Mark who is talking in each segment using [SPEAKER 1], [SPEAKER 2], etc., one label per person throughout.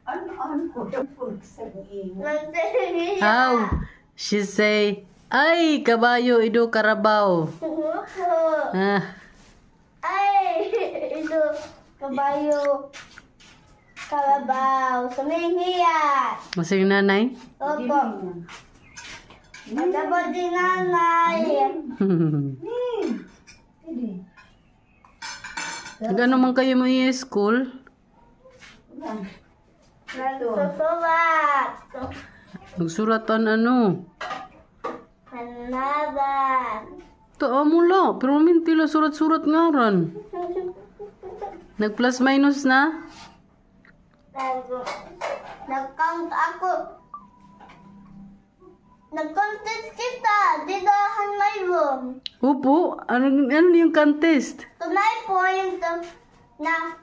[SPEAKER 1] Ano ko yung pagsabihin?
[SPEAKER 2] How? She say, ay, kabayo, ido karabaw. Ah,
[SPEAKER 3] Ay, ito, kabayo, kalabaw, sumingiyan.
[SPEAKER 2] masing nanay?
[SPEAKER 3] Opo. Matapos din nanay.
[SPEAKER 2] Gano man kayo mo yung school?
[SPEAKER 3] Nagsusulat.
[SPEAKER 2] Nagsuratan ano?
[SPEAKER 3] Hanaban.
[SPEAKER 2] Taa mo la, pero minti la surat-surat ngaran. Nag-plus minus na?
[SPEAKER 3] Nag-count ako. Nag-contest kita. Didahan may room.
[SPEAKER 2] Opo, ano yung contest?
[SPEAKER 3] Tunay point na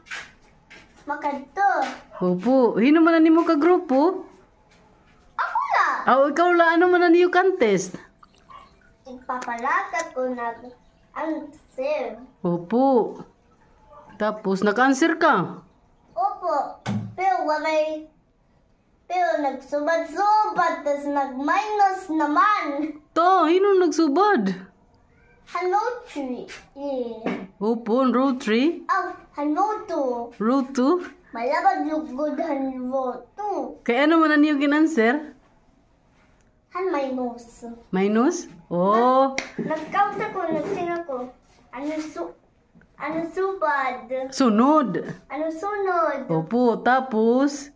[SPEAKER 3] makadto.
[SPEAKER 2] Opo, hino man na mo ka grupo?
[SPEAKER 3] Ako lang.
[SPEAKER 2] Aw, ikaw la, ano man na niyo contest?
[SPEAKER 3] Ipapalakat ko answer.
[SPEAKER 2] Opo. Tapos, naka-answer ka?
[SPEAKER 3] Opo. Pero nagsubad-subad, tas nag-minus naman.
[SPEAKER 2] To, hino nagsubad?
[SPEAKER 3] Hello, tree.
[SPEAKER 2] Opo, road 3?
[SPEAKER 3] Oh, hello, to.
[SPEAKER 2] Road 2?
[SPEAKER 3] Malabad lugod, hello, to.
[SPEAKER 2] Kaya ano man na niyo gin-answer?
[SPEAKER 3] Han minus.
[SPEAKER 2] Minus? Oh,
[SPEAKER 3] Nag-count ako, nagsing ako. Ano subad?
[SPEAKER 2] sunod.
[SPEAKER 3] Ano sunod?
[SPEAKER 2] Opo, tapos,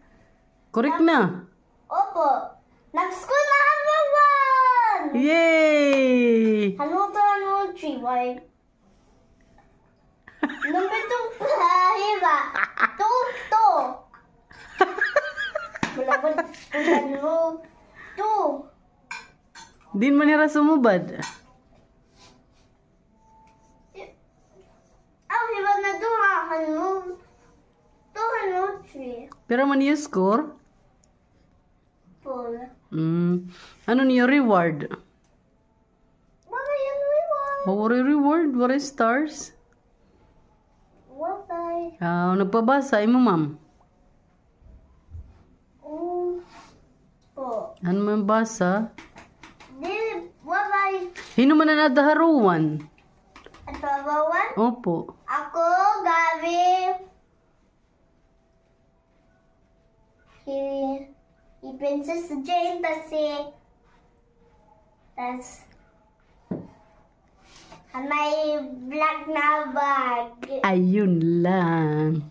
[SPEAKER 2] correct na.
[SPEAKER 3] Opo. Nag-school na hanggawan!
[SPEAKER 2] Yay!
[SPEAKER 3] Ano, tree, why? Number 2, hiba. 2. Malabad ko ano. 2.
[SPEAKER 2] Din man nira sumubad.
[SPEAKER 3] Hiba na 2, ano, tree.
[SPEAKER 2] Pero man niyo score?
[SPEAKER 3] Full.
[SPEAKER 2] Ano niyo reward?
[SPEAKER 3] Baka yung reward.
[SPEAKER 2] What reward? What is stars?
[SPEAKER 3] Bye-bye.
[SPEAKER 2] Nagpabasa mo, ma'am.
[SPEAKER 3] Po.
[SPEAKER 2] Ano man basa?
[SPEAKER 3] Bye-bye.
[SPEAKER 2] Hino man na nadaharuan?
[SPEAKER 3] At pabawan?
[SPEAKER 2] Opo.
[SPEAKER 3] Ako, Gabi. Si Princess Jane, tas may black na bag.
[SPEAKER 2] Ayun lang.